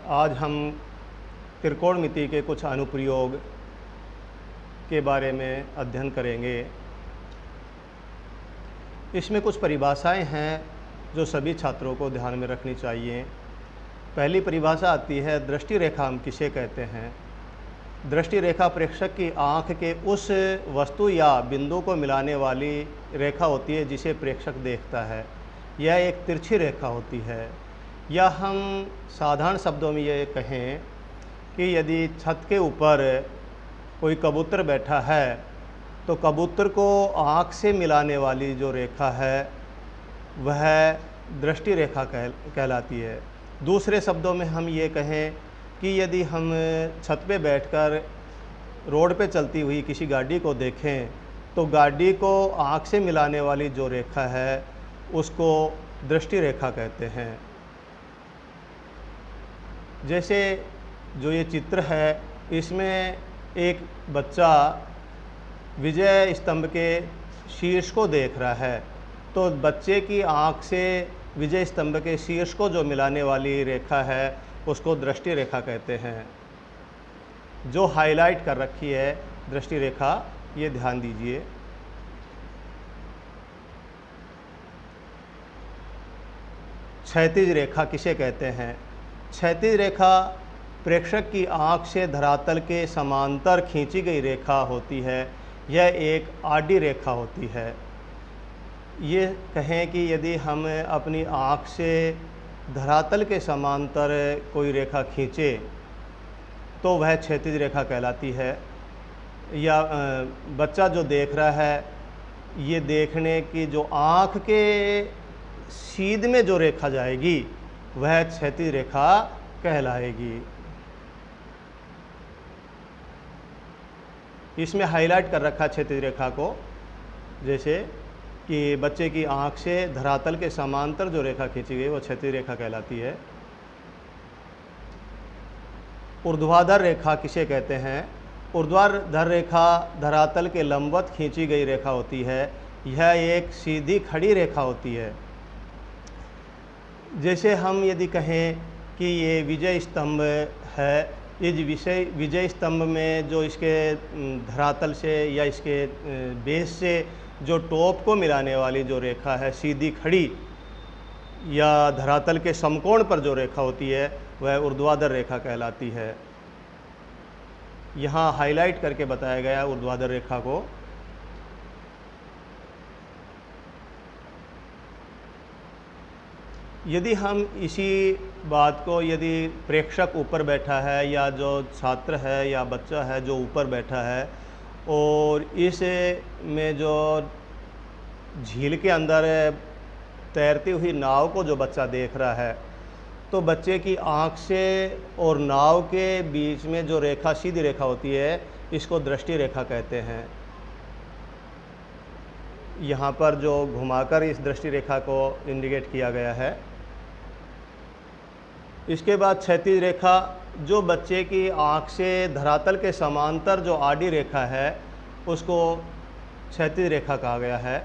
आज हम त्रिकोणमिति के कुछ अनुप्रयोग के बारे में अध्ययन करेंगे। इसमें कुछ परिभाषाएं हैं जो सभी छात्रों को ध्यान में रखनी चाहिए। पहली परिभाषा आती है दृष्टि रेखा हम किसे कहते हैं। दृष्टि रेखा प्रेक्षक की आँख के उस वस्तु या बिंदु को मिलाने वाली रेखा होती है जिसे प्रेक्षक देखता है। यह एक तिरछी रेखा होती है। या हम साधारण शब्दों में ये कहें कि यदि छत के ऊपर कोई कबूतर बैठा है तो कबूतर को आँख से मिलाने वाली जो रेखा है वह दृष्टि रेखा कहलाती है। दूसरे शब्दों में हम ये कहें कि यदि हम छत पे बैठकर रोड पे चलती हुई किसी गाड़ी को देखें तो गाड़ी को आँख से मिलाने वाली जो रेखा है उसको दृष्टि रेखा कहते हैं। जैसे जो ये चित्र है इसमें एक बच्चा विजय स्तंभ के शीर्ष को देख रहा है, तो बच्चे की आँख से विजय स्तंभ के शीर्ष को जो मिलाने वाली रेखा है उसको दृष्टि रेखा कहते हैं। जो हाईलाइट कर रखी है दृष्टि रेखा, ये ध्यान दीजिए। क्षैतिज रेखा किसे कहते हैं? क्षैतिज रेखा प्रेक्षक की आँख से धरातल के समांतर खींची गई रेखा होती है। यह एक आडी रेखा होती है। ये कहें कि यदि हम अपनी आँख से धरातल के समांतर कोई रेखा खींचे तो वह क्षैतिज रेखा कहलाती है। या बच्चा जो देख रहा है, ये देखने की जो आँख के सीध में जो रेखा जाएगी वह क्षैतिज रेखा कहलाएगी। इसमें हाईलाइट कर रखा क्षैतिज रेखा को, जैसे कि बच्चे की आँख से धरातल के समांतर जो रेखा खींची गई वो क्षैतिज रेखा कहलाती है। ऊर्ध्वाधर रेखा किसे कहते हैं? ऊर्ध्वाधर रेखा धरातल के लंबवत खींची गई रेखा होती है। यह एक सीधी खड़ी रेखा होती है। जैसे हम यदि कहें कि ये विजय स्तंभ है, इस विजय स्तंभ में जो इसके धरातल से या इसके बेस से जो टॉप को मिलाने वाली जो रेखा है सीधी खड़ी या धरातल के समकोण पर जो रेखा होती है वह ऊर्ध्वाधर रेखा कहलाती है। यहाँ हाईलाइट करके बताया गया ऊर्ध्वाधर रेखा को। यदि हम इसी बात को, यदि प्रेक्षक ऊपर बैठा है या जो छात्र है या बच्चा है जो ऊपर बैठा है और इस में जो झील के अंदर तैरती हुई नाव को जो बच्चा देख रहा है, तो बच्चे की आँख से और नाव के बीच में जो रेखा सीधी रेखा होती है इसको दृष्टि रेखा कहते हैं। यहाँ पर जो घुमाकर इस दृष्टि रेखा को इंडिकेट किया गया है। इसके बाद क्षैतिज रेखा, जो बच्चे की आँख से धरातल के समांतर जो आडी रेखा है उसको क्षैतिज रेखा कहा गया है।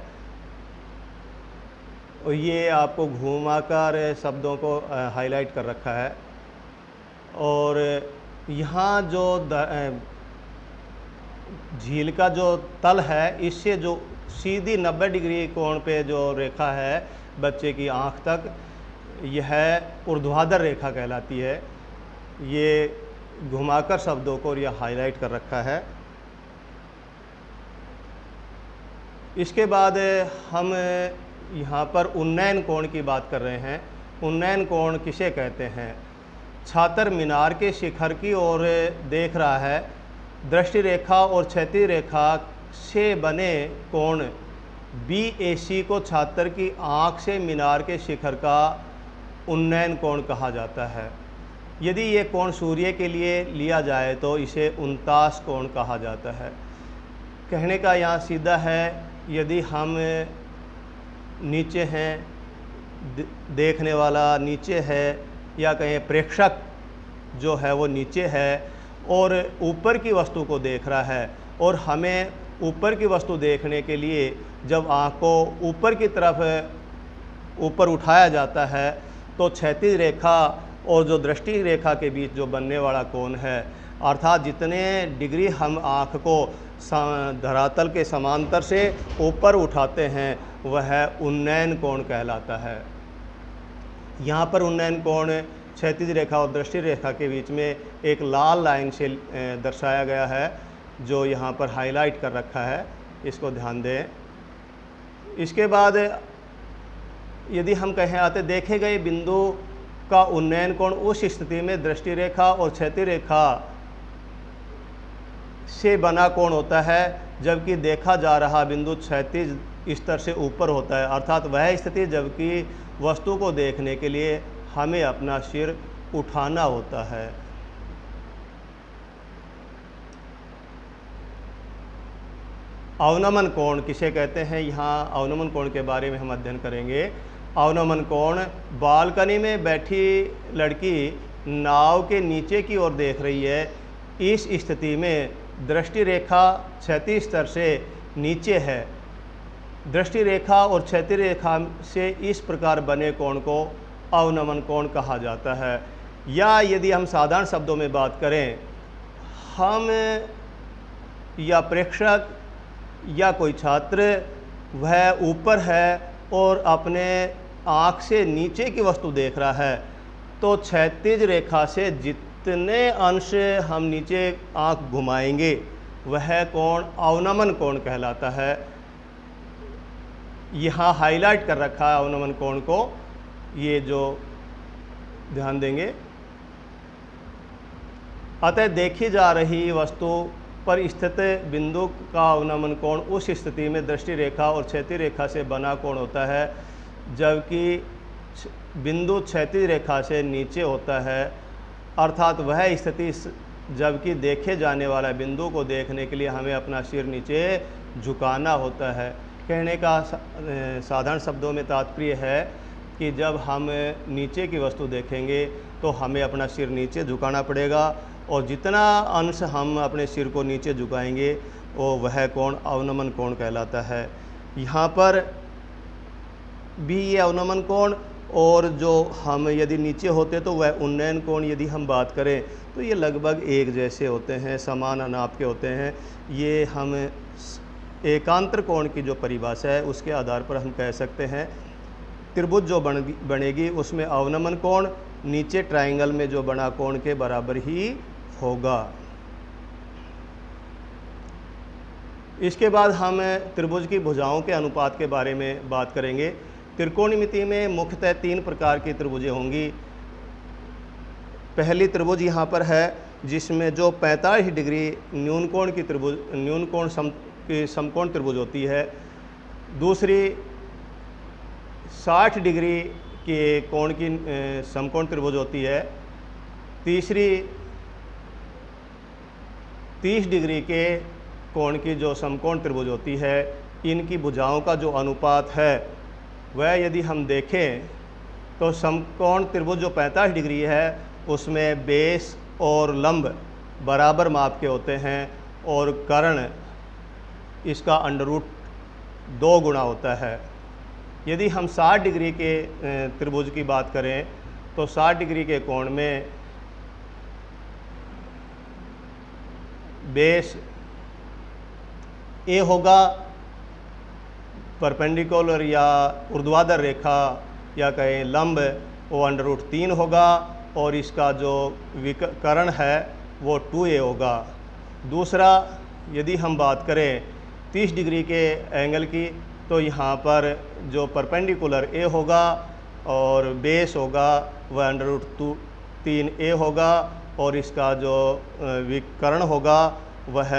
और ये आपको घुमाकर शब्दों को हाईलाइट कर रखा है। और यहाँ जो झील का जो तल है इससे जो सीधी 90 डिग्री कोण पे जो रेखा है बच्चे की आँख तक, यह ऊर्ध्वाधर रेखा कहलाती है। ये घुमाकर शब्दों को यह हाईलाइट कर रखा है। इसके बाद हम यहाँ पर उन्नयन कोण की बात कर रहे हैं। उन्नयन कोण किसे कहते हैं? छात्र मीनार के शिखर की ओर देख रहा है। दृष्टि रेखा और क्षैतिज रेखा से बने कोण BAC को छात्र की आँख से मीनार के शिखर का उन्नयन कोण कहा जाता है। यदि ये कोण सूर्य के लिए लिया जाए तो इसे 49 कोण कहा जाता है। कहने का यहाँ सीधा है, यदि हम नीचे हैं, देखने वाला नीचे है, या कहें प्रेक्षक जो है वो नीचे है और ऊपर की वस्तु को देख रहा है, और हमें ऊपर की वस्तु देखने के लिए जब आँख को ऊपर की तरफ ऊपर उठाया जाता है तो क्षैतिज रेखा और जो दृष्टि रेखा के बीच जो बनने वाला कोण है, अर्थात जितने डिग्री हम आँख को धरातल के समांतर से ऊपर उठाते हैं वह उन्नयन कोण कहलाता है। यहाँ पर उन्नयन कोण क्षैतिज रेखा और दृष्टि रेखा के बीच में एक लाल लाइन से दर्शाया गया है, जो यहाँ पर हाईलाइट कर रखा है, इसको ध्यान दें। इसके बाद यदि हम कहें आते देखे गए बिंदु का उन्नयन कोण उस स्थिति में दृष्टि रेखा और क्षैतिज रेखा से बना कोण होता है जबकि देखा जा रहा बिंदु क्षैतिज स्तर से ऊपर होता है, अर्थात वह स्थिति जबकि वस्तु को देखने के लिए हमें अपना सिर उठाना होता है। अवनमन कोण किसे कहते हैं, यहाँ अवनमन कोण के बारे में हम अध्ययन करेंगे। अवनमन कोण बालकनी में बैठी लड़की नाव के नीचे की ओर देख रही है, इस स्थिति में दृष्टि रेखा क्षैतिज स्तर से नीचे है। दृष्टि रेखा और क्षैतिज रेखा से इस प्रकार बने कोण को अवनमन कोण कहा जाता है। या यदि हम साधारण शब्दों में बात करें, हम या प्रेक्षक या कोई छात्र वह ऊपर है और अपने आँख से नीचे की वस्तु देख रहा है, तो क्षैतिज रेखा से जितने अंश हम नीचे आँख घुमाएंगे वह कोण अवनमन कोण कहलाता है। यहाँ हाईलाइट कर रखा है अवनमन कोण को, ये जो ध्यान देंगे। अतः देखी जा रही वस्तु पर स्थित बिंदु का अवनमन कोण उस स्थिति में दृष्टि रेखा और क्षैतिज रेखा से बना कोण होता है जबकि बिंदु क्षैतिज रेखा से नीचे होता है, अर्थात वह स्थिति जबकि देखे जाने वाला बिंदु को देखने के लिए हमें अपना सिर नीचे झुकाना होता है। कहने का साधारण शब्दों में तात्पर्य है कि जब हम नीचे की वस्तु देखेंगे तो हमें अपना सिर नीचे झुकाना पड़ेगा, और जितना अंश हम अपने सिर को नीचे झुकाएंगे वो वह कोण अवनमन कोण कहलाता है। यहाँ पर भी ये अवनमन कोण, और जो हम यदि नीचे होते तो वह उन्नयन कोण यदि हम बात करें तो ये लगभग एक जैसे होते हैं, समान नाप के होते हैं। ये हम एकांतर कोण की जो परिभाषा है उसके आधार पर हम कह सकते हैं त्रिभुज जो बनेगी उसमें अवनमन कोण नीचे ट्रायंगल में जो बना कोण के बराबर ही होगा। इसके बाद हम त्रिभुज की भुजाओं के अनुपात के बारे में बात करेंगे। त्रिकोणमिति में मुख्यतः 3 प्रकार की त्रिभुजें होंगी। पहली त्रिभुज यहाँ पर है जिसमें जो 45 डिग्री न्यून कोण की त्रिभुज, न्यून कोण समकोण त्रिभुज होती है। दूसरी 60 डिग्री के कोण की समकोण त्रिभुज होती है। तीसरी 30 डिग्री के कोण की जो समकोण त्रिभुज होती है। इनकी भुजाओं का जो अनुपात है वह यदि हम देखें तो समकोण त्रिभुज जो 45 डिग्री है उसमें बेस और लंब बराबर माप के होते हैं और कर्ण इसका √2 गुना होता है। यदि हम 60 डिग्री के त्रिभुज की बात करें तो 60 डिग्री के कोण में बेस ए होगा, परपेंडिकुलर या ऊर्ध्वाधर रेखा या कहें लंब वो √3 होगा, और इसका जो कर्ण है वो 2a होगा। दूसरा यदि हम बात करें 30 डिग्री के एंगल की तो यहाँ पर जो परपेंडिकुलर ए होगा और बेस होगा वह √3a होगा, और इसका जो विकर्ण होगा वह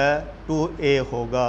2a होगा।